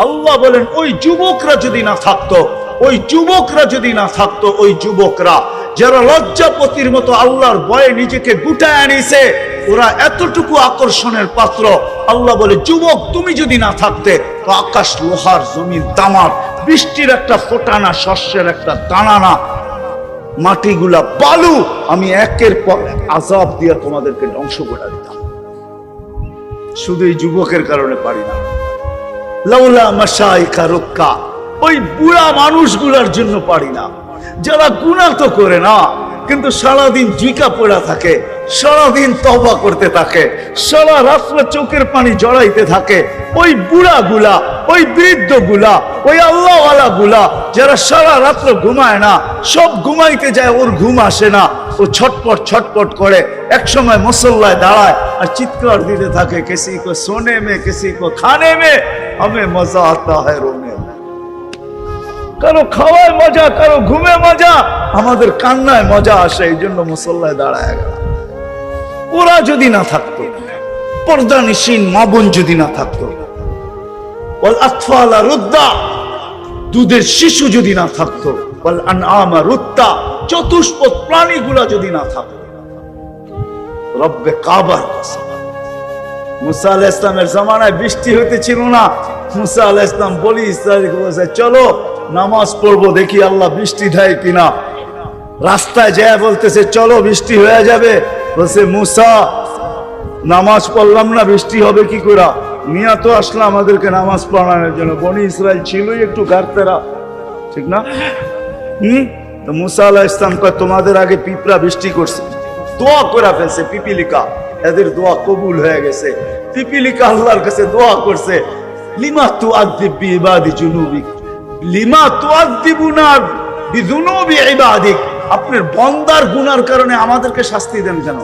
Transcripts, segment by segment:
আল্লাহ বলেন ওই যুবকরা যদি না থাকতো, ওই যুবকরা যদি না থাকতো, ওই যুবকরা যারা লজ্জাপতির মতো আল্লাহর ভয়ে নিজেকে গুটায় আনিছে, ওরা এতটুকু আকর্ষণের পাত্র। আল্লাহ বলে যুবক তুমি যদি না থাকতে তো আকাশ লোহার, জমিন তামার, বৃষ্টির একটা ফোঁটা না, শস্যের একটা দানা না, মাটিগুলা বালু, আমি একের পর আযাব দিয়ে তোমাদেরকে ধ্বংস করে দিতাম। শুধু এই যুবকের কারণে পারি না। লাউলা মাশাইখা রুক্কা, ওই বুড়া মানুষগুলার জন্য পারি না, যারা গুনাহ তো করে না কিন্তু সারাদিন জিকা পড়া থাকে, সারাদিন তওবা করতে থাকে, সারা রাত্র চোখের পানি জড়াইতে থাকে। ওই বুড়া গুলা, ওই বৃদ্ধ গুলা, ওই আল্লাহওয়ালা গুলা যারা সারা রাত্র ঘুমায় না, সব ঘুমাইতে যায়, ওর ঘুম আসে না, ও ছটপট ছটপট করে এক সময় মুসল্লায় দাঁড়ায় আর চিৎকার দিতে থাকে, কিসি কো সোনে মে, কিসি কো খানে মে, হমে মজা আতা হ্যায় রোনে মে। কারো খাওয়ায় মজা, কারো ঘুমে মজা, আমাদের কান্নায় মজা আসে, এই জন্য মুসল্লায় দাঁড়ায় গেল। ওরা যদি না থাকতো, পর্দানিসীন মা বোন যদি না থাকতো, ওয়াল আতফালা রুদ্দা, দুধের শিশু যদি না থাকতো, ওয়াল আনআমা রুত্তা, চতুষ্পদ প্রাণীগুলা যদি না থাকতো, রব্বে কাবার কসম। মুসা আলাইহিস সালামের জামানায় বৃষ্টি হইতেছিল না, মুসা আলাইহিস সালাম বলি ইসরাইলকে বলেছে চলো নামাজ পড়বো, দেখি আল্লাহ বৃষ্টি দেয় কিনা। রাস্তায় যায় বলতেছে চলো বৃষ্টি হয়ে যাবে, বলছে মুসা নামাজ পড়লাম না বৃষ্টি হবে কি করে? নিয়া তো আসলাম আমাদেরকে নামাজ পড়ানোর জন্য, বনি ইসরাইল ছিলই একটু গার্তেরা, ঠিক না? তো মুসা আলাইহিস সালাম কয় তোমাদের আগে পিঁপড়া বৃষ্টি করছে, দোয়া করে ফেলছে, পিপিলিকা, এদের দোয়া কবুল হয়ে গেছে। পিপিলিকা আল্লাহর কাছে দোয়া করছে, লিমা তুআযযিব বিইবাদি জুনুবিক, লিমা তুআযযিবুনা বিযুনুবি ইবাদিক, আপনার বান্দার গুনার কারণে আমাদেরকে শাস্তি দেন কেন?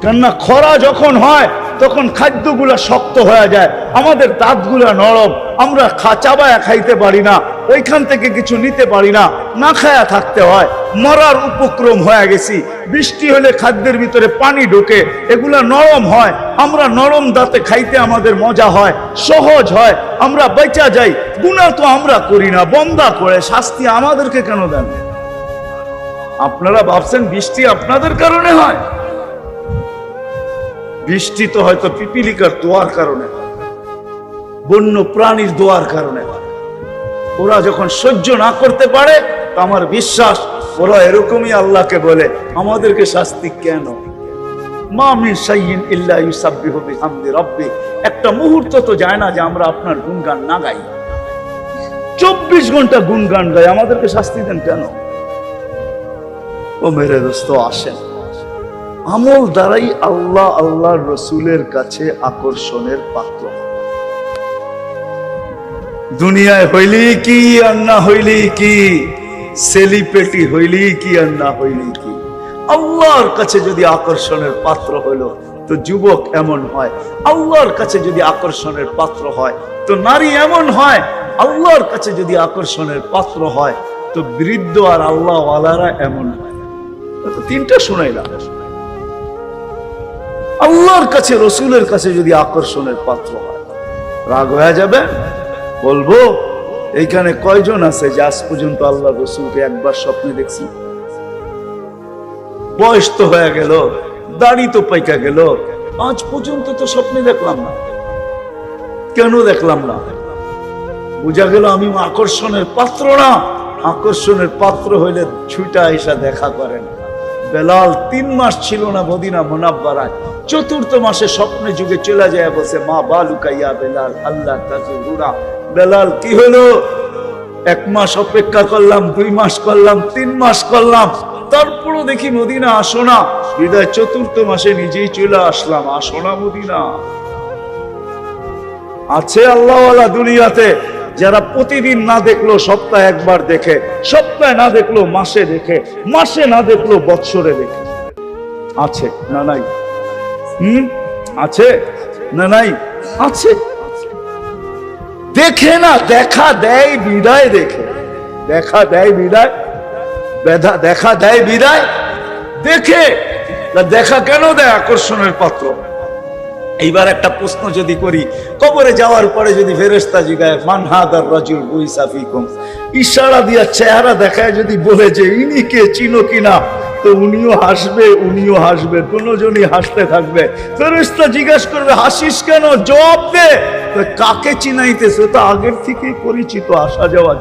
কেননা খরা যখন হয় তখন খাদ্যগুলা শক্ত হয়ে যায়, আমাদের দাঁতগুলা নরম, আমরা চাবায়া খাইতে পারি না, ওইখান থেকে কিছু নিতে পারি না, না খায়া থাকতে হয়, মরার উপক্রম হয়ে গেছি। বৃষ্টি হলে খাদ্যের ভিতরে পানি ঢোকে, এগুলা নরম হয়, আমরা নরম দাঁতে খাইতে আমাদের মজা হয়, সহজ হয়, আমরা বেঁচা যাই। গুনাহ তো আমরা করি না, বন্দা করে, শাস্তি আমাদেরকে কেন দেন? আপনারা ভাবছেন বৃষ্টি আপনাদের কারণে হয়? বৃষ্টি তো হয়তো পিপিলিকার দোয়ার কারণে, বন্য প্রাণীর দোয়ার কারণে। ওরা যখন সহ্য না করতে পারে, তো আমার বিশ্বাস ওরা এরকমই আল্লাহকে বলে আমাদেরকে শাস্তি কেন? মা মিন শাইইন ইল্লা ইউসাব্বিহু বিহামদি রাব্বি, একটা মুহূর্ত তো যায় না যে আমরা আপনার গুণগান না গাই। 24 ঘন্টা গুণগান গাই, আমাদেরকে শাস্তি দেন কেন? ও মেরে দোস্ত, আসেন আমল দ্বারাই আল্লাহ আল্লাহর রসুলের কাছে আকর্ষণের পাত্র। দুনিয়ায় হইলি কি আর না হইলি কি, সেলিব্রিটি হইলি কি আর না হইলি কি, আল্লাহর কাছে যদি আকর্ষণের পাত্র হইল তো যুবক এমন হয়, আল্লাহর কাছে যদি আকর্ষণের পাত্র হয় তো নারী এমন হয়, আল্লাহর কাছে যদি আকর্ষণের পাত্র হয় তো বৃদ্ধ আর আল্লাহ ওয়ালারা এমন হয়। তো তিনটা শুনাইলাম। আল্লাহর কাছে, রসুলের কাছে যদি আকর্ষণের পাত্র হয়, রাগ হয়ে যাবে? বলবো এইখানে কয়জন আছে যে আজ পর্যন্ত আল্লাহ রসুলকে একবার স্বপ্নে দেখছি? বয়স তো হয়ে গেল, দাড়ি তো পাইকা গেল, আজ পর্যন্ত তো স্বপ্নে দেখলাম না। কেন দেখলাম না? বুঝা গেল আমি আকর্ষণের পাত্র না। আকর্ষণের পাত্র হইলে ছুটা এসা দেখা করেন। বেলাল 3 মাস ছিল না মদিনা মুনাব্বারায়, 4th মাসে স্বপ্নে যুগে চলে যায়, বলছে মা বালুকা ইয়া বেলাল আল্লাহ তাজুরুনা। বেলাল কি হলো? 1 মাস অপেক্ষা করলাম, 2 মাস করলাম, 3 মাস করলাম, তারপরও দেখি মদিনা আসো না। বিদায় 4th মাসে নিজেই চলে আসলাম, আসো না মদিনা। আছে আল্লাহওয়ালা দুনিয়াতে যারা প্রতিদিন না দেখলো সপ্তাহে একবার দেখে, সপ্তাহে না দেখলো মাসে দেখে, মাসে না দেখলো বৎসরে দেখে। আছে না নাই? আছে না নাই? আছে। দেখে না, দেখা দেয় বিদায় দেখে, দেখা দেয় বিদায়, দেখা দেয় বিদায় দেখে। দেখা কেন দেয়? আকর্ষণের পাত্র। এইবার একটা প্রশ্ন যদি করি, কবরে যাওয়ার পরে যদি ফেরেশতা জিগায় মান হাদার রাজুল বুইসা ফিকুম, ইশারা দিয়া চেহারা দেখায় যদি বলে যে ইনি কে, চিনো কিনা, তো উনিও হাসবে, দুজনই হাসতে থাকবে। ফেরেশতা জিজ্ঞাসা করবে হাসিস কেন, জবাব দে। তো কাকে চিনাইতেছে? তো আগের থেকেই পরিচিত, আসা যাওয়া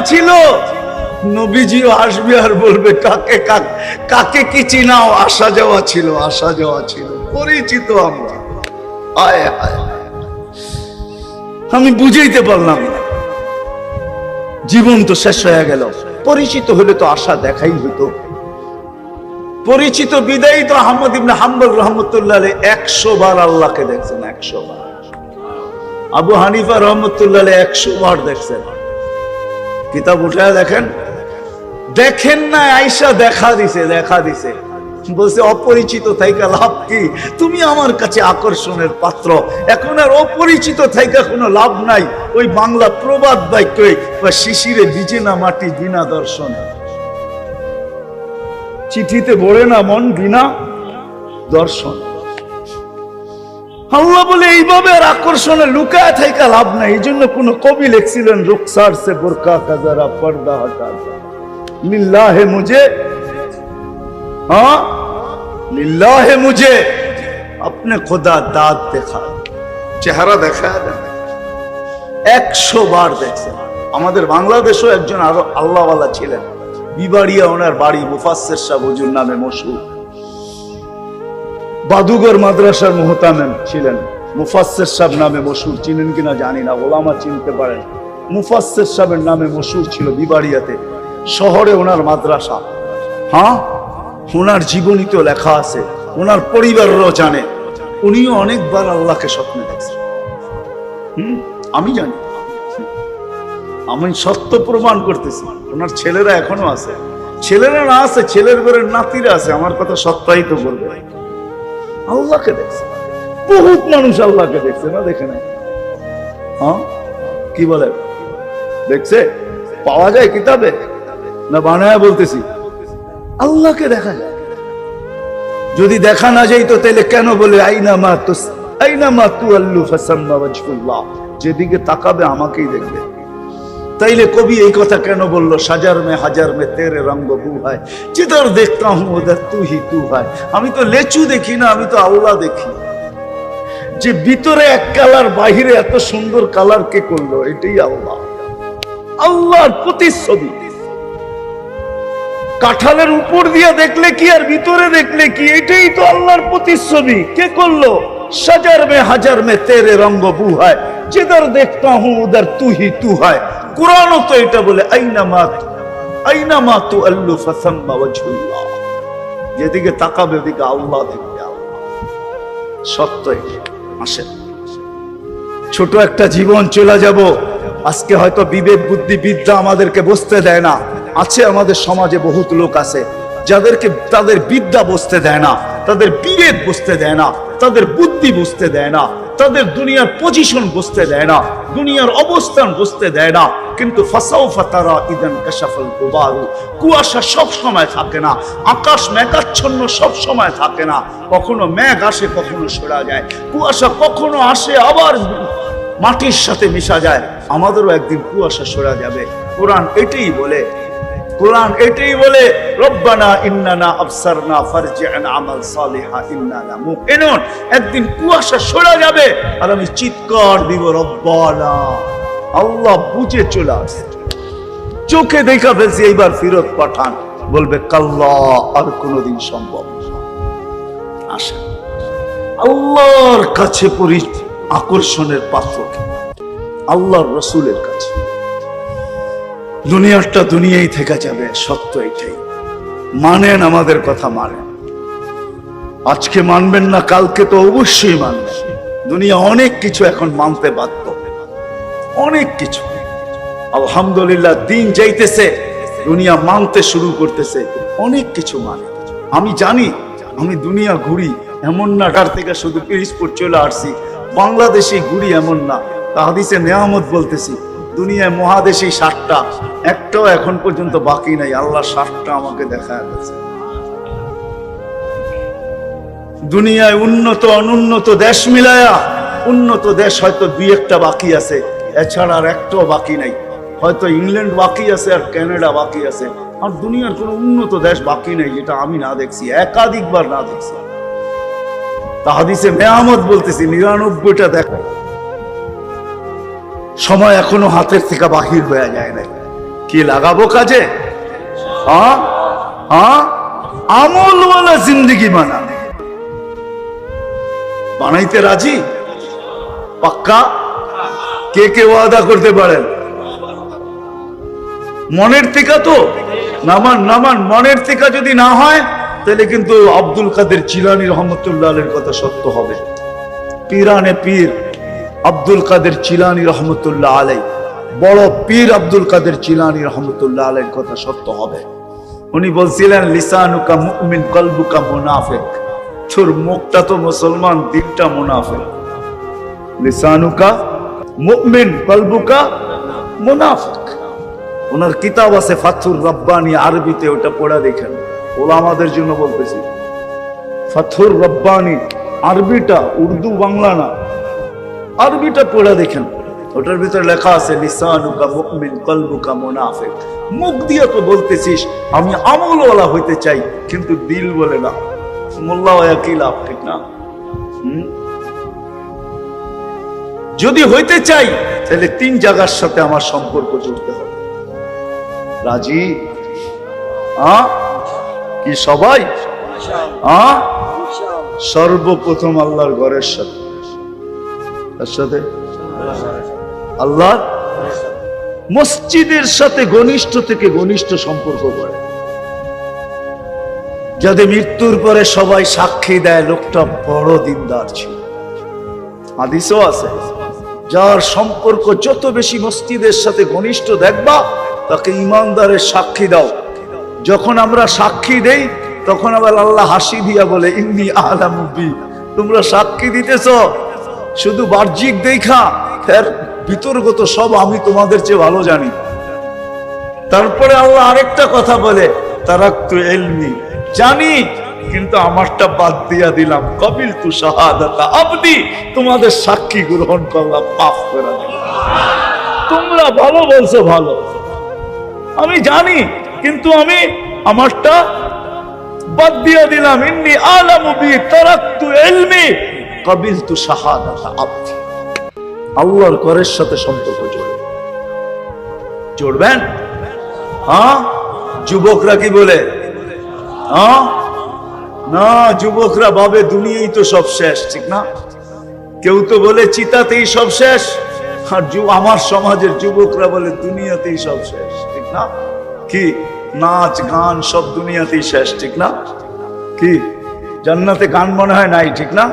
ছিল। নবীজিও আসবে আর বলবে কাকে কি চিনাও, আসা যাওয়া ছিল, পরিচিত আমরা। আয় হায়, আমি বুঝাইতে পারলাম না। জীবন তো শেষ হয়ে গেল, পরিচিত হলে তো আশা দেখাই হতো। পরিচিত বিদায়ী তো আহমদ ইবনে হাম্বল রহমতুল্লাহ আলাইহি 100 বার আল্লাহকে দেখছেন, 100 বার। আবু হানিফা রহমতুল্লাহ আলাইহি 100 বার দেখছেন। কিতাব উঠায় দেখেন না, আয়েশা দেখা দিছে, বলছে অপরিচিত থাইকা লাভ কি, তুমি আমার কাছে আকর্ষণের পাত্র, এখন আর অপরিচিত থাইকা কোনো লাভ নাই। ওই বাংলা প্রবাদ বাক্যই, শিশিরে ভিজে না মাটি বিনা দর্শনে, চিঠিতে ভরে না মন বিনা দর্শন। আল্লাহ বলে এইভাবে আর আকর্ষণে লুকায় থাইকা লাভ নাই। এই জন্য কোন কবি লিখছিলেন রুখসার সে বুরকা কা জরা পর্দা হটা লিল্লাহে মুঝে, हाँ लिल्लाहे मुझे अपने खुदा दाद देखा, চেহারা দেখা 100 বার দেখছেন। আমাদের বাংলাদেশও একজন আরো আল্লাহওয়ালা ছিলেন, বিবাড়িয়া, ওনার বাড়ি, মুফাসসির সাহেব হুজুর নামে মশহুর, বাদুগর মাদ্রাসার মুহতামিম ছিলেন, মুফাসসির সাহেব নামে মশহুর, চিনেন কিনা জানি না, ওলামা চিনতে পারেন। মুফাসসির সাহেবের নামে মশহুর ছিল বিবাড়িয়াতে, শহরে ওনার মাদ্রাসা। হ্যাঁ, ওনার জীবনীতেও লেখা আছে, ওনার পরিবারও জানে। উনিও অনেকবার আল্লাহকে স্বপ্নে দেখছেন। আমি জানি, আমি সত্য প্রমাণ করতেছি। ওনার ছেলেরা এখনো আছে, ছেলেরা না আছে, ছেলের ঘরের নাতিরা আছে, আমার কথা সত্যায়িত বলবে। আল্লাহকে দেখছে, বহুত মানুষ আল্লাহকে দেখছে, না দেখে নাই? হ্যাঁ, কি বলে দেখছে? পাওয়া যায় কিতাবে না বানায় বলতেছি? আল্লাহকে দেখা যায়। যদি দেখা না যাইতো তাহলে কেন বলে আইনামা তুআল্লু ফাসাম্মা ওয়াজহুল্লাহ, যেদিকে তাকাবে আমাকেই দেখবে। তাইলে কবি এই কথা কেন বললো, হাজার মে তেরে রঙ্গ বু হয়, जिधर देखता हूं उधर तू ही तू है। আমি তো লেচু দেখি না, আমি তো আল্লাহ দেখি। যে ভিতরে এক কালার, বাহিরে এত সুন্দর কালার কে করলো, এটাই আল্লাহ, আল্লাহর প্রতিচ্ছবি। কাঁঠালের উপর দিয়ে দেখলে কি আর ভিতরে দেখলে কি, এটাই তো আল্লাহর প্রতিচ্ছবি। কে করলো? হাজার মে তেরে রঙ্গ বু হয়, जिधर देखता हूं उधर तू ही तू है। কুরআনও তো এটা বলে, আইনামা তুআল্লু ফাসাম্মা ওয়াজহুল্লাহ, যেদিকে তাকাবে ওদিকে আল্লাহ দেখবে। সত্যই আসে। ছোট একটা জীবন চলে যাব। আজকে হয়তো বিবেক বুদ্ধি বিদ্যা আমাদেরকে বুঝতে দেয় না। আছে আমাদের সমাজে বহুত লোক আছে যাদেরকে তাদের বিদ্যা বুঝতে দেয় না, তাদের বিবেক বুঝতে দেয় না, তাদের বুদ্ধি বুঝতে দেয় না, তাদের দুনিয়ার পজিশন বুঝতে দেয় না, দুনিয়ার অবস্থান বুঝতে দেয় না। কিন্তু ফাসাউফা তারা ইদান কাশাফাল গুবারু, কুয়াশা সব সময় থাকে না, আকাশ মেঘাচ্ছন্ন সব সময় থাকে না, কখনো মেঘ আসে কখনো সরা যায়, কুয়াশা কখনো আসে আবার মাটির সাথে মিশা যায়। আমাদেরও একদিন কুয়াশা সরা যাবে। কোরআন এটাই বলে, রব্বানা ইন্নানা আবসারনা ফারজি'না আমাল সালিহা ইন্নানা মুকিনুন। একদিন কুয়াশা সরে যাবে আর আমি চিৎকার দিব রব্বানা, আল্লাহ বুঝে চলে আসে, চোখে দেখা ফেলছি, এইবার ফিরত পাঠান। বলবে কাল্লা, আর কোনদিন সম্ভব আসে। আল্লাহর কাছে আকর্ষণের পাত্র আল্লাহর রাসূলের কাছে। দুনিয়াটা দুনিয়াই থেকে যাবে, সত্য এটাই। মানেন, আমাদের কথা মানেন। আজকে মানবেন না, কালকে তো অবশ্যই মানবেন। দুনিয়া অনেক কিছু এখন মানতে বাধ্য, অনেক কিছু। আলহামদুলিল্লাহ, দিন যাইতেছে, দুনিয়া মানতে শুরু করতেছে, অনেক কিছু মানে। আমি জানি, আমি দুনিয়া ঘুরি, এমন না ঢাকার থেকে শুধু পিরিজপুর চলে আসছি, বাংলাদেশে ঘুরি এমন না। হাদিসে নেয়ামত বলতেছি, দুনিয়ায় মহাদেশে 60টা, একটাও এখন পর্যন্ত বাকি নাই। আল্লাহ 60টা আমাকে দেখায় দিয়েছে। দুনিয়ায় উন্নত অনুন্নত দেশ মিলায়া উন্নত দেশ হয়তো দুই একটা বাকি আছে, এছাড়া আর একটাও বাকি নাই। হয়তো ইংল্যান্ড বাকি আছে আর কানাডা বাকি আছে, আর দুনিয়ার কোনো উন্নত দেশ বাকি নেই যেটা আমি না দেখছি, একাধিকবার না দেখছি। তা হাদিসে মেয়ামত বলতেছি 99টা দেখায়, সময় এখনো হাতের থেকে বাহির হয়ে যায় নাই। কি লাগাবো কাজে? হ্যাঁ হ্যাঁ, আমলওয়ালা জিন্দগি বানাইতে রাজি? পাক্কা? কে কে ওয়াদা করতে পারেন? মনের থেকে তো নামান মনের থেকে যদি না হয় তাহলে কিন্তু আব্দুল কাদের জিলানী রহমতুল্লাহ আলাইহির কথা সত্য হবে। পীরানে পীর আব্দুল কাদের জিলানী রহমতুল্লাহ আলাইহি, বড় পীর আব্দুল কাদের জিলানী রহমতুল্লাহ আলাইহির কথা সত্য হবে। উনি বলছিলেন লিসানুকা মুমিন কলবুকা মুনাফিক, তোর মুখটা তো মুসলমান, দিলটা মুনাফিক। লিসানুকা মুমিন কলবুকা মুনাফিক। ওনার কিতাব আছে ফাথুর রব্বানি, আরবিতে, ওটা পড়া দেখেন। ওলামাদের জন্য বলতেছি, ফাথুর রব্বানি আরবিটা, উর্দু বাংলা না, আরবিটা পড়া দেখেন। ওটার ভিতরে লেখা আছে লিসানুকা মুমিন কলবুকা মুনাফিক। মুখ দিয়ে তো বলতেছিস আমি আমলওয়ালা হইতে চাই, কিন্তু দিল বলে না। মোল্লা হয়ে কি লাভ, ঠিক না? যদি হইতে চাই তাহলে 3 জায়গার সাথে আমার সম্পর্ক জুড়তে হবে। রাজি? কি সবাই? সর্বপ্রথম আল্লাহর ঘরের সাথে, তার সাথে আল্লাহ মসজিদের সাথে ঘনিষ্ঠ থেকে ঘনিষ্ঠ সম্পর্ক করে, যাদের মৃত্যুর পরে সবাই সাক্ষী দেয় লোকটা বড় দিনদার ছিল। হাদিসও আছে, যার সম্পর্ক যত বেশি মসজিদের সাথে ঘনিষ্ঠ দেখবা তাকে ইমানদারের সাক্ষী দাও। যখন আমরা সাক্ষী দেই তখন আবার আল্লাহ হাসি দিয়া বলে ইন্নী আ'লামু বি, তোমরা সাক্ষী দিতেছ শুধু বাহ্যিক দেখা, এর ভিতরগত সব আমি তোমাদের চেয়ে ভালো জানি। তারপরে আল্লাহ আরেকটা কথা বলে তারাকতু ইলমি, জানি কিন্তু আমারটা বাদ দিয়া দিলাম, কবিলতু শাহাদাতা আবদি, তোমাদের সাক্ষী গ্রহণ করলাম, মাফ করে দিলাম। তোমরা ভালো বলছো, ভালো, আমি জানি কিন্তু আমি আমারটা বাদ দিয়া দিলাম। ইন্নী আ'লামু বি তারাকতু ইলমি কবিলতু শাহাদাতা আবদি। আল্লাহর ঘরের সাথে সম্পর্ক জোড়বেন। হ্যাঁ, যুবকরা কি বলে? না, যুবকরা ভাবে দুনিয়াই তো সব শেষ, ঠিক না? কেউ তো বলে চিতাতেই সব শেষ, আর আমার সমাজের যুবকরা বলে দুনিয়াতেই সব শেষ, ঠিক না? কি নাচ গান সব দুনিয়াতেই শেষ, ঠিক না? কি জান্নাতে গান মনে হয় নাই, ঠিক না?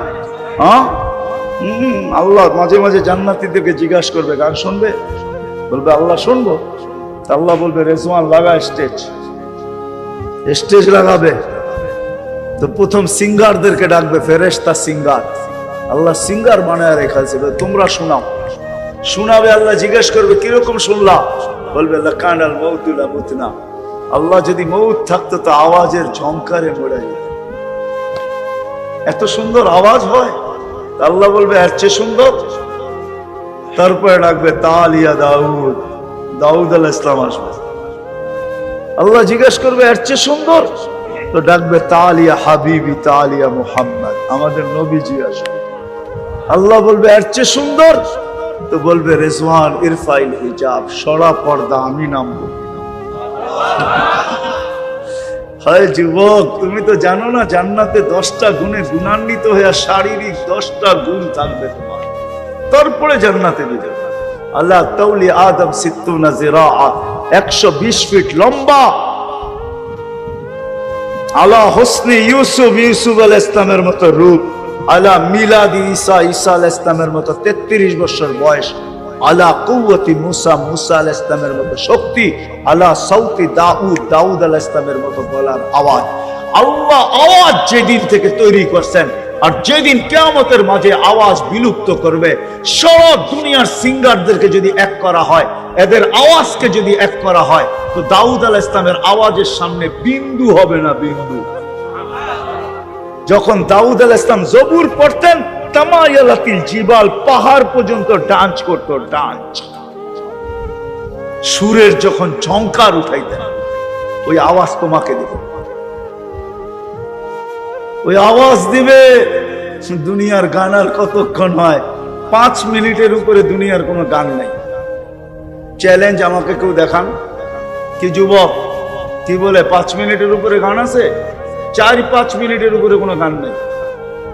আল্লাহ মাঝে মাঝে জান্নাতীদেরকে জিজ্ঞাসা করবে গান শুনবে, বলবে আল্লাহ শুনবো। আল্লাহ বলবে রেজওয়ান লাগা স্টেজ লাগাবে। তো প্রথম সিঙ্গারদেরকে ডাকবে, ফেরেশতা সিঙ্গার, আল্লাহ সিঙ্গার বানায় রেখেছে, তোমরা শোনাও। শোনাবে, আল্লাহ জিজ্ঞেস করবে কিরকম শুনলা, বলবে লাকানাল মাউতু লা মুতনা, আল্লাহ যদি মৌত থাকতো তো আওয়াজের ঝংকারে মরে যেত। এত সুন্দর আওয়াজ হয়, আল্লাহ বলবে এর চেয়ে সুন্দর। তারপরে ডাকবে তালিয়া দাউদ, দাউদ আলাইহিস সালাম আসবে। আল্লাহ জিজ্ঞেস করবে এর চেয়ে সুন্দর, তো ডাকবে তালিয়া হাবিবি তালিয়া মুহাম্মদ, আমাদের নবীজি আসবে। আল্লাহ বলবে এর চেয়ে সুন্দর, তো বলবে রেজওয়ান ইরফাইল হিজাব, সরা পর্দা, আমি নামবো। হয় যুবক, তুমি তো জানো না জান্নাতে 10টা গুণে গুণান্বিত হয়ে শারীরিক 10টা গুণ থাকবে তোমার, তারপরে জান্নাতে দিবে। আল্লাহ তাওলি আদম 60 জিরাআ, 120 ফিট লম্বা। আলা হোসনি ইউসুফ, ইউসুফ আলাইহিস সালামের মতো রূপ। আলা মিলাদি ঈসা, ঈসা আলাইহিস সালামের মতো 33 বছর বয়স। আলা কুওয়াতি মুসা, মুসা আলাইহিস সালামের মতো শক্তি। আলা সাউতি দাউদ, দাউদ আলাইহিস সালামের মতো গলার আওয়াজ। আল্লাহ আওয়াজ যেদিন থেকে তৈরি করছেন, আর যেদিন কিয়ামতের মাঝে আওয়াজ বিলুপ্ত করবে, সারা দুনিয়ার সিঙ্গারদেরকে যদি এক করা হয়, এদের আওয়াজকে যদি এক করা হয়, তো দাউদ আলাইহিস সালামের আওয়াজের সামনে বিন্দু হবে না, বিন্দু। যখন দাউদ আলাইহিস সালাম জবুর পড়তেন, তামায়ালাতিল জিবাল, পাহাড় পর্যন্ত ডান্স করতো, ডান্স। সুরের যখন ঝংকার উঠাইতেন, ওই আওয়াজ তোমাকে দিবে, ওই আওয়াজ দিবে। দুনিয়ার গান আর কতক্ষণ হয়? 5 মিনিটের উপরে দুনিয়ার কোনো গান নাই। চ্যালেঞ্জ, আমাকে কেউ দেখান কি যুবক, কি বলে 5 মিনিটের উপরে গান আছে? 4-5 মিনিটের উপরে কোনো গান নেই।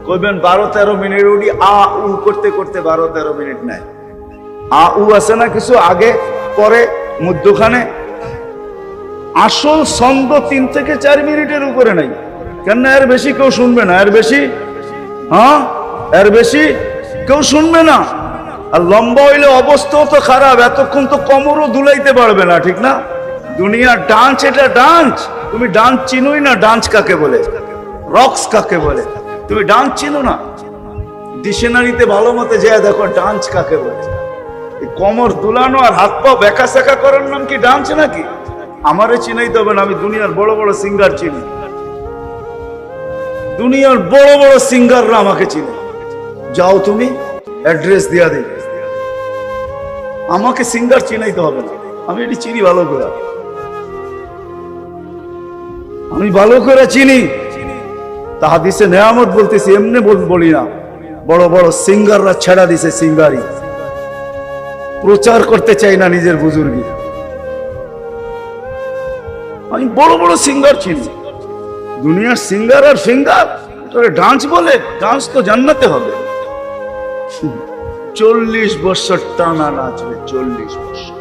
কইবেন 12-13 মিনিট উঠি আ উ করতে করতে 12-13 মিনিট নেয়। আ উ আছে না কিছু আগে পরে মধ্যখানে, আসল ছন্দ 3 থেকে 4 মিনিটের উপরে নাই। কেন? এর বেশি কেউ শুনবে না, এর বেশি, হ্যাঁ এর বেশি কেউ শুনবে না। আর লম্বা হইলে অবস্থাও তো খারাপ, এতক্ষণ তো কোমরও দুলাইতে পারবে না, ঠিক না? দুনিয়ার ডান্স, এটা ডান্স। তুমি ডান্স চিনোই না, ডান্স কাকে বলে, রক্স কাকে বলে, তুমি ডান্স চিনো না। ডিকশনারিতে ভালো মতে যায় দেখো ডান্স কাকে বলে। কোমর দুলানো আর হাত পা বেঁকা সেকা করার নাম কি ডান্স নাকি? আমারে চিনাইতে হবে না, আমি দুনিয়ার বড় বড় সিঙ্গার চিনি, দুনিয়ার বড় বড় সিঙ্গাররা আমাকে চিনে। যাও তুমি অ্যাড্রেস দিয়া দিই, আমাকে সিঙ্গার চিনাইতে হবে না, আমি এটি চিনি ভালো করে, আমি ভালো করে চিনি। তা হাদিসে নেয়ামত বলতেছি, এমনি বলি না। বড় বড় সিঙ্গাররা ছেড়া দিছে সিঙ্গারি, প্রচার করতে চাই না নিজের বুজুর্গি। আমি বড় বড় সিঙ্গার চিনি, দুনিয়ার সিঙ্গার আর ফিঙ্গার ডান্স বলে। ডান্স তো জান্নাতে হবে। 40 বছর টানা নাচবে, 40 বছর।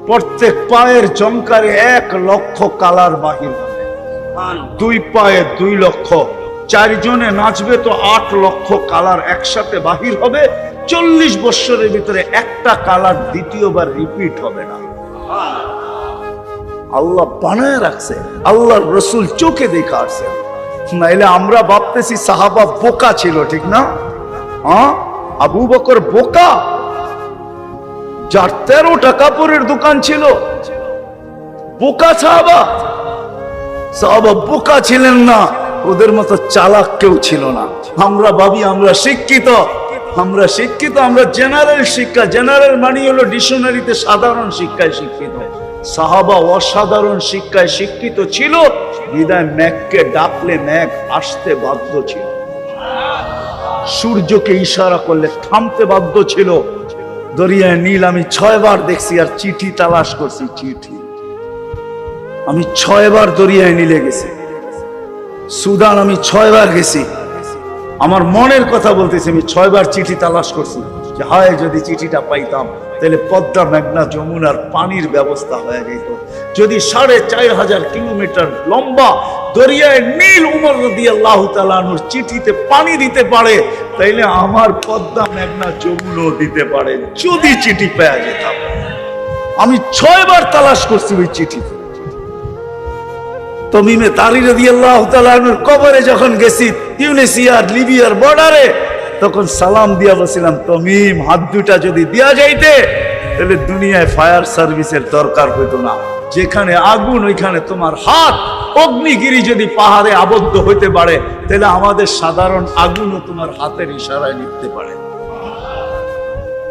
প্রত্যেক পায়ের জমকারে 1 লক্ষ কালার বাহির হবে, 2 পায়ে 2 লক্ষ, 4 জনে নাচবে তো 8 লক্ষ কালার একসাথে বাহির হবে। 40 বছরের ভিতরে একটা কালার দ্বিতীয়বার রিপিট হবে না। আল্লাহ বানায় রাখছে, আল্লাহর রসুল চোখে দেখা আসছে। নাইলে আমরা ভাবতেছি সাহাবা বোকা ছিল, ঠিক না? আবু বকর বোকা, যার 13টা কাপড়ের দোকান ছিল, বোকা সাহাবা। সাহাবা বোকা ছিলেন না, ওদের মতো চালাক কেউ ছিল না। আমরা ভাবি আমরা শিক্ষিত, আমরা শিক্ষিত, আমরা জেনারেল শিক্ষা। জেনারেল মানে হলো ডিকশনারিতে সাধারণ শিক্ষায় শিক্ষিত। সাহাবা অসাধারণ শিক্ষায় শিক্ষিত ছিল, বিদায় মেঘকে ডাকলে মেঘ আসতে বাধ্য ছিল, সূর্যকে ইশারা করলে থামতে বাধ্য ছিল। দরিয়ায় নীল আমি 6 বার দেখছি, আর চিঠি তালাশ করছি, চিঠি আমি 6 বার দরিয়ায় নীলে গেছি। সুদান আমি 6 বার গেছি, আমার মনের কথা বলতেছি, আমি 6 বার চিঠি তালাশ করছি যে হায় যদি চিঠিটা পাইতাম তাহলে পদ্মা, মেঘনা, যমুনার পানির ব্যবস্থা হয়ে যেত। যদি 4500 কিলোমিটার লম্বা দরিয়ায় নীল উমর রাদিয়াল্লাহু তাআলা আনহুর চিঠিতে পানি দিতে পারে, তাইলে আমার পদ্মা, মেঘনা, যমুনাও দিতে পারে, যদি চিঠি পেয়ে যেতাম। আমি 6 বার তালাশ করছি ওই চিঠি। তমিমে তারি রাদিয়াল্লাহু তাআলা আনহুর কবরে যখন গেছি, তিউনিসিয়ার লিবিয়ার বর্ডারে, তখন সালাম দিয়া বলছিলাম, তমিম হাত দুটা যদি দিয়া যাইতে তাহলে দুনিয়ায় ফায়ার সার্ভিসের দরকার হইতো না। যেখানে আগুন ওইখানে তোমার হাত। অগ্নিগিরি যদি পাহাড়ে আবদ্ধ হইতে পারে, তাহলে আমাদের সাধারণ আগুনও তোমার হাতের ইশারায় নিতে পারে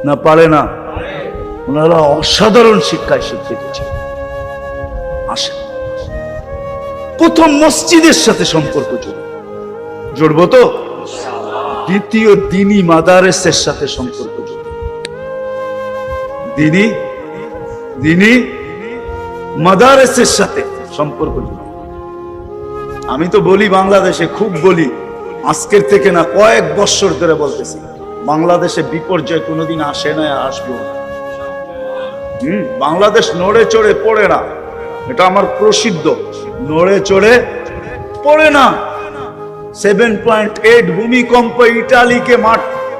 না? পারে না? ওনারা অসাধারণ শিক্ষায় শিক্ষিত ছিল। আসে প্রথম মসজিদের সাথে সম্পর্ক জড়বো তো, দ্বিতীয় দিনী মাদারেসের সাথে সম্পর্ক জড়বো। দিনী মাদারেসের সাথে সম্পর্ক জড়বো। আমি তো বলি বাংলাদেশে, খুব বলি, আজকের থেকে না কয়েক বছর ধরে বলতেছি, বাংলাদেশে বিপর্যয় কোনোদিন আসে না, আসবো না। বাংলাদেশ নড়ে চড়ে পড়ে না, এটা আমার প্রসিদ্ধ। নড়ে চড়ে পড়ে না। 7.8 ভূমিকম্প ইটালিকে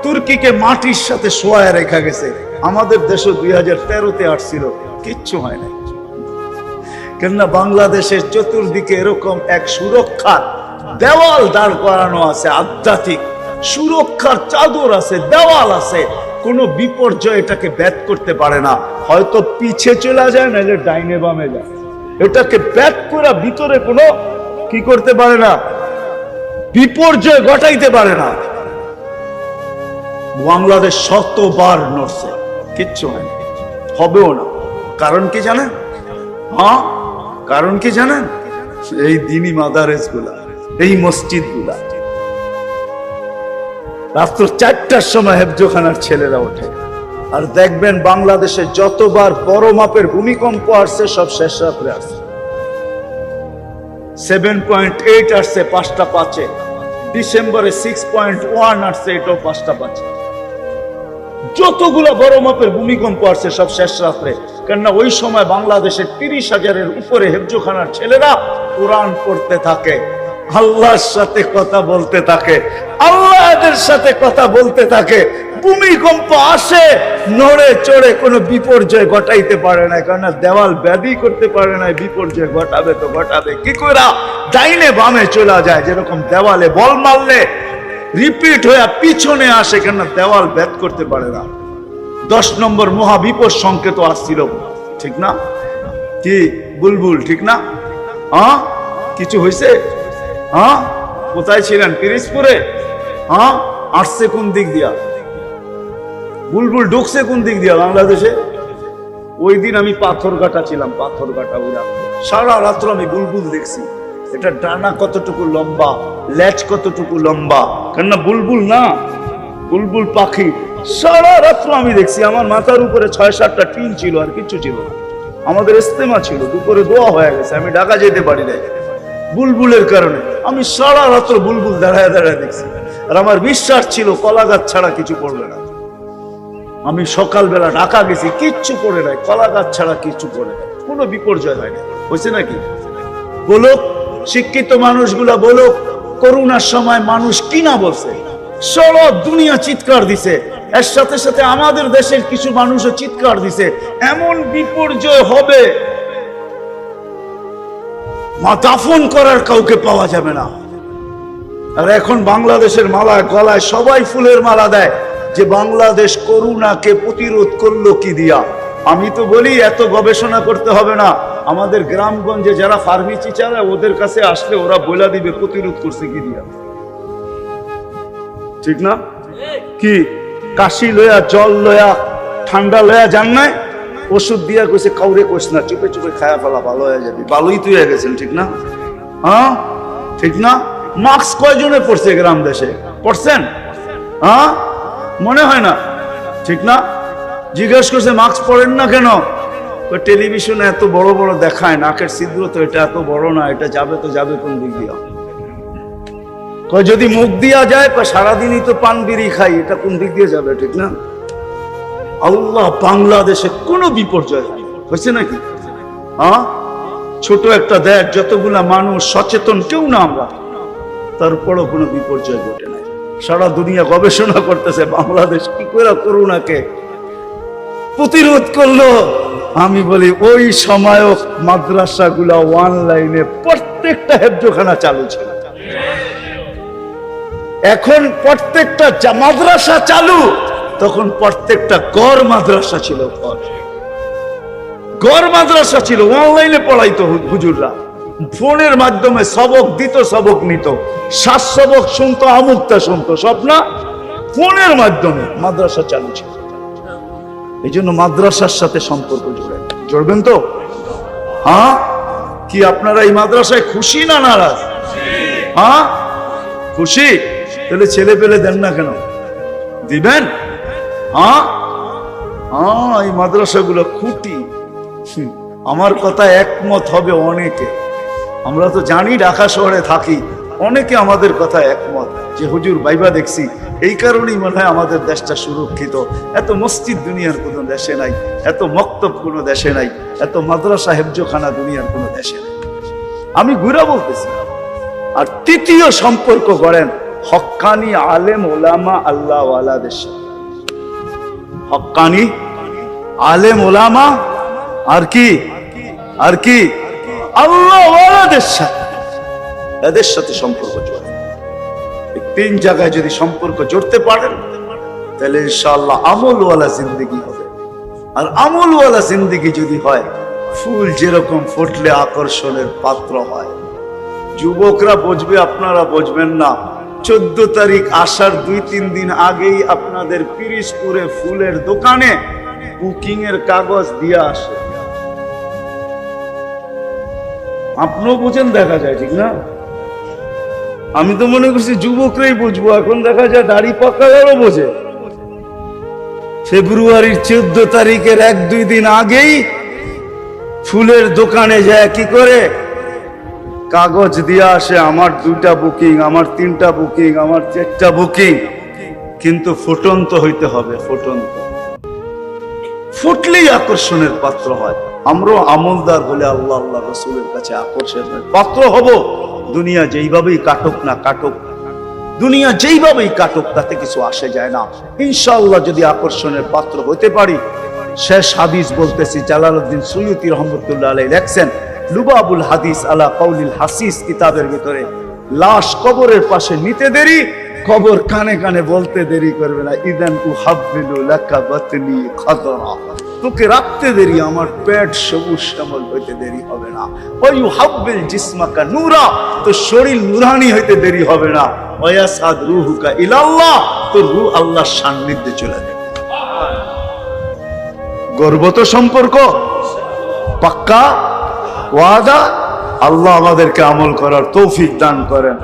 তুর্কিকে মাটির সাথে শোয়ায় রেখা গেছে। আমাদের দেশও 2013-তে আসছিল, কিচ্ছু হয় না। কেননা বাংলাদেশের চতুর্দিকে এরকম এক সুরক্ষার দেওয়াল দাঁড় করানো আছে, আধ্যাত্মিক সুরক্ষার চাদর আছে, দেওয়াল আছে। কোনো বিপর্যয় এটাকে ব্যাত করতে পারে না। হয়তো পিছে চলে যায়, নাহলে ডাইনে বামে যায়, এটাকে ব্যাত করা ভিতরে কোনো কি করতে পারে না। বিপর্যয় ঘটাইতে পারে না। বাংলাদেশ শতবার নড়ছে, কিচ্ছু হয়নি, হবেও না। কারণ কি জানেন? হ্যাঁ, কারণ কি জানেন? এই দিনী মাদারেস গুলা, এই মসজিদ গুলা। রাত্র 4টার সময় হেফজোখানার ছেলেরা ওঠে, আর দেখবেন বাংলাদেশে যতবার বড় মাপের ভূমিকম্প আসছে সব শেষ রাত্রে আসছে। 7.8 আসছে 5টা 5-এ, ডিসেম্বরে 6.1 আসছে, এটাও 5টা 5-এ। যতগুলো বড় মাপের ভূমিকম্প আসছে সব শেষ রাত্রে। কেননা ওই সময় বাংলাদেশের 30,000-এর উপরে হেফজোখানার ছেলেরা কোরআন পড়তে থাকে, আল্লাহর সাথে কথা বলতে থাকে, আল্লাহদের সাথে কথা বলতে থাকে। ভূমিকম্প আসে, নড়ে চড়ে কোনো বিপর্যয় ঘটাইতে পারে না, কারণ দেওয়াল ব্যাধি করতে পারে না। বিপর্যয় ঘটাবে তো ঘটাবে কি করে? ডাইনে বামে চলে যায়, যেরকম দেওয়ালে বল মারলে রিপিট হয়ে পিছনে আসে, কেন দেওয়াল ভেদ করতে পারে না। 10 নম্বর মহাবিপদ সংকেত আসছিল, ঠিক না? কি বুলবুল, ঠিক না? হ্যাঁ, কিছু হয়েছে? হ্যাঁ, কোথায় ছিলেন? পিরিজপুরে? হ্যাঁ, আসছে কোন দিক দিয়া? বুলবুল ঢুকছে কোন দিক দিয়া বাংলাদেশে? ওই দিন আমি পাথরঘাটা ছিলাম, পাথরঘাটা উড়া সারা রাত্র আমি বুলবুল দেখছি। এটা ডানা কতটুকু লম্বা, লেজ কতটুকু লম্বা, কেননা বুলবুল না, বুলবুল পাখি। সারা রাত্র আমি দেখছি। আমার মাথার উপরে 6-7টা টিন ছিল, আর কিছু ছিল না। আমাদের ইস্তেমা ছিল, দুপুরে দোয়া হয়ে গেছে, আমি ঢাকা যেতে পারি নাই বুলবুলের কারণে। আমি সারা রাত্র বুলবুল দাঁড়ায় দাঁড়ায় দেখছি, আর আমার বিশ্বাস ছিল কলা গাছ ছাড়া কিছু পড়বে না। আমি সকালবেলা ঢাকা গেছি, কিচ্ছু পড়ে নাই, কলা গাছ ছাড়া কিচ্ছু পড়ে নাই, কোনো বিপর্যয় হয়নি। হয়েছে নাকি? বলুক শিক্ষিত মানুষগুলা, বলুক করোনার সময় মানুষ কিনা বলছে, সারা দুনিয়া চিৎকার দিছে, এর সাথে সাথে আমাদের দেশের কিছু মানুষও চিৎকার দিছে এমন বিপর্যয় হবে, মা দাফন করার কাউকে পাওয়া যাবে না। আর এখন বাংলাদেশের মালায় গলায় সবাই ফুলের মালা দেয় যে বাংলাদেশ করোনাকে প্রতিরোধ করলো কি দিয়া। আমি তো বলি এত গবেষণা করতে হবে না, আমাদের গ্রামগঞ্জে যারা ফার্মেসি চালায় ওদের কাছে আসলে ওরা বলে দিবে প্রতিরোধ করছে কি দিয়া, ঠিক না? কি কাশি লয়া, জল লয়া, ঠান্ডা লয়া যান নাই, ওষুধ দিয়া কইছে কাউরে কইস না, চুপে চুপে খায়া ফেলা, ভালো হয়ে যাবে। ভালোই তুই হয়ে গেছেন, ঠিক না? হ্যাঁ, ঠিক না? মাস্ক কয়জনে পড়ছে গ্রাম দেশে? পড়ছেন? হ্যাঁ, মনে হয় না, ঠিক না? জিজ্ঞেস করছে মাস্ক পরেন না কেন? টেলিভিশনে এত বড় বড় দেখায়, নাকের ছিদ্র তো এটা এত বড় না, এটা যাবে তো যাবে কোন দিক দিয়া? যদি মুখ দিয়া যায়, সারাদিনই তো পান বিড়ি খাই, এটা কোন দিক দিয়ে যাবে, ঠিক না? আল্লাহ বাংলাদেশে কোনো বিপর্যয় হয়েছে নাকি? হ্যাঁ, ছোট একটা দেশ, যতগুলা মানুষ সচেতন, কেউ না আমরা, তারপরও কোনো বিপর্যয় ঘটে নাই। সারা দুনিয়া গবেষণা করতেছে বাংলাদেশ কি করে করোনাকে প্রতিরোধ করলো। আমি বলি ওই সময়ও মাদ্রাসাগুলা অনলাইনে প্রত্যেকটা হেফজোখানা চালু ছিল। এখন প্রত্যেকটা মাদ্রাসা চালু, তখন প্রত্যেকটা গড় মাদ্রাসা ছিল, গড় মাদ্রাসা ছিল। অনলাইনে পড়াইতো হুজুররা, ফোনের মাধ্যমে সবক দিত, সবক নিত, সবক শুনতো, আমুকটা শুনতো, সব না ফোনের মাধ্যমে মাদ্রাসা চালু ছিল। এই জন্য মাদ্রাসার সাথে সম্পর্ক জড়বেন তো? হ্যাঁ, কি আপনারা এই মাদ্রাসায় খুশি না নারাজ? হ্যাঁ, খুশি। তাহলে ছেলে পেলে দেন না কেন? দিবেন। হ্যাঁ, হ্যাঁ, এই মাদ্রাসাগুলো খুঁটি। আমার কথা একমত হবে অনেকে, আমরা তো জানি ঢাকা শহরে থাকি, অনেকে আমাদের কথা একমত যে হুজুর বাইবা দেখছি, এই কারণেই মনে হয় আমাদের দেশটা সুরক্ষিত। এত মসজিদ দুনিয়ার কোনো দেশে নাই, এত মক্তব কোনো দেশে নাই, এত মাদ্রাসা হেফজোখানা দুনিয়ার কোনো দেশে নাই। আমি ঘুরা বলতেছি। আর তৃতীয় সম্পর্ক গড়েন হক্কানি আলেম ওলামা আল্লাহ ওয়ালাদের সাথে। হক্কানি আলেম ওলামা আর কি, আর কি আল্লাহ ওয়ালাদের সাথে, এদের সাথে সম্পর্ক জড়ে। এই 3 জায়গায় যদি সম্পর্ক জড়তে পারেন, তাহলে ইনশাআল্লাহ আমলওয়ালা জিন্দেগি হবে। আর আমলওয়ালা জিন্দেগি যদি হয়, ফুল যেরকম ফুটলে আকর্ষণের পাত্র হয়, যুবকরা বুঝবে, আপনারা বুঝবেন না। 14 তারিখ আসার 2-3 দিন আগেই আপনাদের পিরিজপুরে ফুলের দোকানে বুকিং এর কাগজ দিয়ে আসে। আপনিও বুঝেন, দেখা যায়, ঠিক না? আমি তো মনে করছি যুবকরাই বুঝবো, এখন দেখা যায় দাড়ি পাকালেও বোঝে। ফেব্রুয়ারির 14 তারিখের 1-2 দিন আগেই ফুলের দোকানে যায় কি করে কাগজ দিয়ে আসে, আমার 2টা বুকিং, আমার 3টা বুকিং, আমার 4টা বুকিং। কিন্তু ফুটন্ত হইতে হবে, ফুটন্ত। ফুটলেই আকর্ষণের পাত্র হয়। আমরাও আমলদার হলে আল্লাহ আল্লাহ রসুলের কাছে আকর্ষণের পাত্র হব। দুনিয়া যেইভাবেই কাটুক না কাটুক, দুনিয়া যেইভাবেই কাটুক, তাতে কিছু আসে যায় না। ইনশাআল্লাহ যদি আকর্ষণের পাত্র হতে পারি। শেষ হাদিস বলতেছি, জালালউদ্দিন সুয়ুতী রহমতুল্লাহ আলাইহি লেখছেন লুবাবুল হাদিস আলা কাউলিল হাসিস কিতাবের ভিতরে, লাশ কবরের পাশে নিতে দেরি, কবর কানে কানে বলতে দেরি করবে না, ইদান উহাব্বিলু লাকা বাতনি খাদরা, তোকে রাখতে দেরি, আমার পেট সবুজ শ্যামল হইতে দেরি হবে না। ওয়া ইউহাব্বিল জিসমাকা নূরা, তো শরীর নূরানি হইতে দেরি হবে না। ওয়া ইয়াসাদ রূহুকা ইলাল্লাহ, তো রূহ আল্লাহর সান্নিধ্যে চলে যাবে। গর্বত সম্পর্ক পাক্কা ওয়াদা। আল্লাহ আমাদেরকে আমল করার তৌফিক দান করেন।